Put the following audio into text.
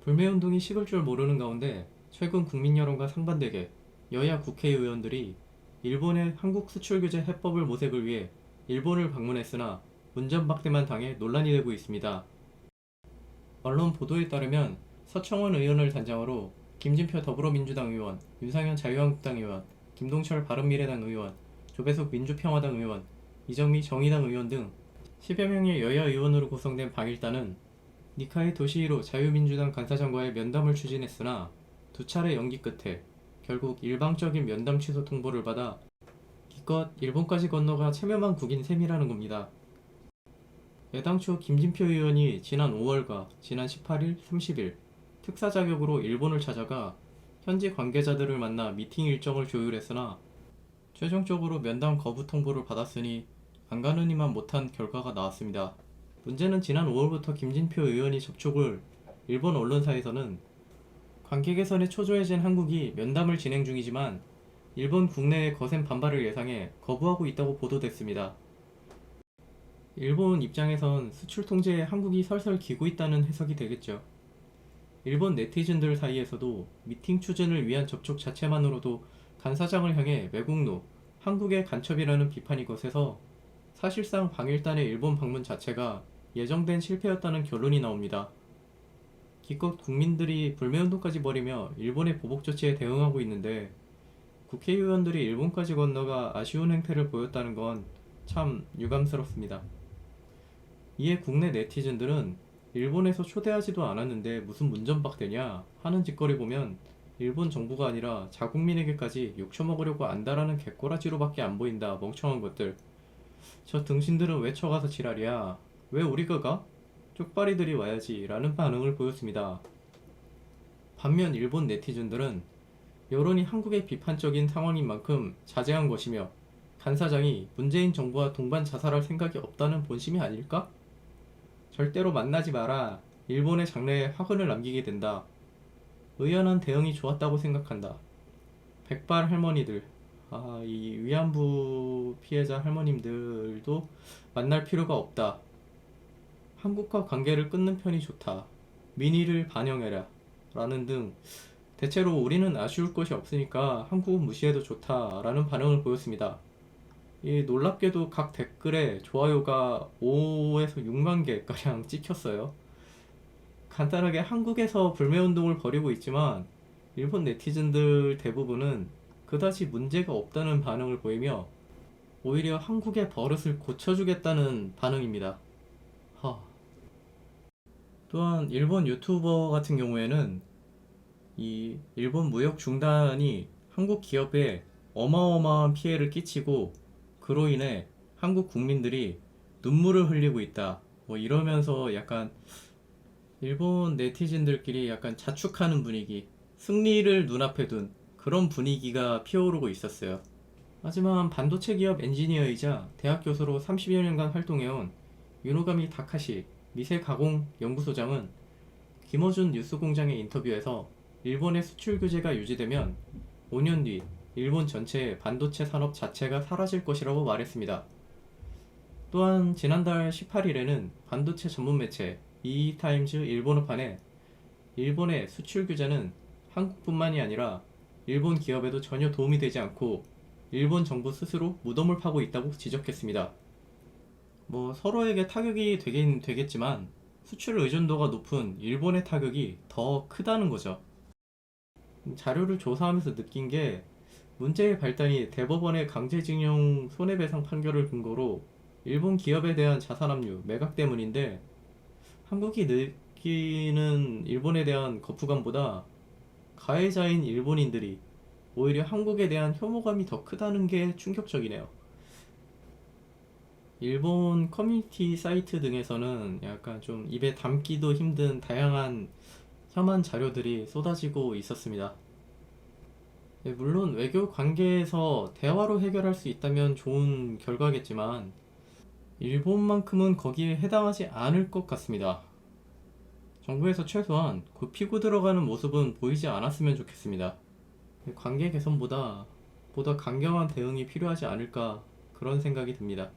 불매운동이 식을 줄 모르는 가운데 최근 국민 여론과 상반되게 여야 국회의원들이 일본의 한국 수출 규제 해법을 모색을 위해 일본을 방문했으나 운전박대만 당해 논란이 되고 있습니다. 언론 보도에 따르면 서청원 의원을 단장으로 김진표 더불어민주당 의원, 윤상현 자유한국당 의원, 김동철 바른미래당 의원, 조배석 민주평화당 의원, 이정미 정의당 의원 등 10여 명의 여야 의원으로 구성된 방일단은 니카이 도시히로 자유민주당 간사장과의 면담을 추진했으나 두 차례 연기 끝에 결국 일방적인 면담 취소 통보를 받아 기껏 일본까지 건너가 체면만 구긴 셈이라는 겁니다. 애당초 김진표 의원이 지난 5월과 지난 18일, 30일 특사 자격으로 일본을 찾아가 현지 관계자들을 만나 미팅 일정을 조율했으나 최종적으로 면담 거부 통보를 받았으니 안 가느니만 못한 결과가 나왔습니다. 문제는 지난 5월부터 김진표 의원이 접촉을 일본 언론사에서는 관계 개선에 초조해진 한국이 면담을 진행 중이지만 일본 국내의 거센 반발을 예상해 거부하고 있다고 보도됐습니다. 일본 입장에선 수출 통제에 한국이 설설 기고 있다는 해석이 되겠죠. 일본 네티즌들 사이에서도 미팅 추진을 위한 접촉 자체만으로도 간사장을 향해 매국노, 한국의 간첩이라는 비판이 거세서 사실상 방일단의 일본 방문 자체가 예정된 실패였다는 결론이 나옵니다. 기껏 국민들이 불매운동까지 벌이며 일본의 보복 조치에 대응하고 있는데 국회의원들이 일본까지 건너가 아쉬운 행태를 보였다는 건 참 유감스럽습니다. 이에 국내 네티즌들은 일본에서 초대하지도 않았는데 무슨 문전박대냐 하는 짓거리 보면 일본 정부가 아니라 자국민에게까지 욕처먹으려고 안다라는 개꼬라지로밖에 안 보인다 멍청한 것들. 저 등신들은 왜 쳐가서 지랄이야? 왜 우리가 가? 쪽발이들이 와야지 라는 반응을 보였습니다. 반면 일본 네티즌들은 여론이 한국에 비판적인 상황인 만큼 자제한 것이며 간사장이 문재인 정부와 동반 자살할 생각이 없다는 본심이 아닐까? 절대로 만나지 마라. 일본의 장래에 화근을 남기게 된다. 의연한 대응이 좋았다고 생각한다. 백발 할머니들, 이 위안부 피해자 할머님들도 만날 필요가 없다. 한국과 관계를 끊는 편이 좋다. 민의를 반영해라. 라는 등 대체로 우리는 아쉬울 것이 없으니까 한국은 무시해도 좋다. 라는 반응을 보였습니다. 놀랍게도 각 댓글에 좋아요가 5에서 6만 개가량 찍혔어요. 간단하게 한국에서 불매운동을 벌이고 있지만 일본 네티즌들 대부분은 그다지 문제가 없다는 반응을 보이며 오히려 한국의 버릇을 고쳐주겠다는 반응입니다. 또한 일본 유튜버 같은 경우에는 이 일본 무역 중단이 한국 기업에 어마어마한 피해를 끼치고 그로 인해 한국 국민들이 눈물을 흘리고 있다. 뭐 이러면서 약간 일본 네티즌들끼리 약간 자축하는 분위기, 승리를 눈앞에 둔 그런 분위기가 피어오르고 있었어요. 하지만 반도체 기업 엔지니어이자 대학 교수로 30여 년간 활동해온 유노가미 다카시 미세 가공 연구소장은 김어준 뉴스공장의 인터뷰에서 일본의 수출 규제가 유지되면 5년 뒤 일본 전체의 반도체 산업 자체가 사라질 것이라고 말했습니다. 또한 지난달 18일에는 반도체 전문 매체 이타임즈 일본어판에 일본의 수출 규제는 한국뿐만이 아니라 일본 기업에도 전혀 도움이 되지 않고 일본 정부 스스로 무덤을 파고 있다고 지적했습니다. 서로에게 타격이 되긴 되겠지만 수출 의존도가 높은 일본의 타격이 더 크다는 거죠. 자료를 조사하면서 느낀 게 문제의 발단이 대법원의 강제징용 손해배상 판결을 근거로 일본 기업에 대한 자산 압류, 매각 때문인데 한국이 느끼는 일본에 대한 거부감보다 가해자인 일본인들이 오히려 한국에 대한 혐오감이 더 크다는 게 충격적이네요. 일본 커뮤니티 사이트 등에서는 약간 좀 입에 담기도 힘든 다양한 혐한 자료들이 쏟아지고 있었습니다. 네, 물론 외교 관계에서 대화로 해결할 수 있다면 좋은 결과겠지만 일본만큼은 거기에 해당하지 않을 것 같습니다. 정부에서 최소한 굽히고 들어가는 모습은 보이지 않았으면 좋겠습니다. 관계 개선보다 보다 강경한 대응이 필요하지 않을까 그런 생각이 듭니다.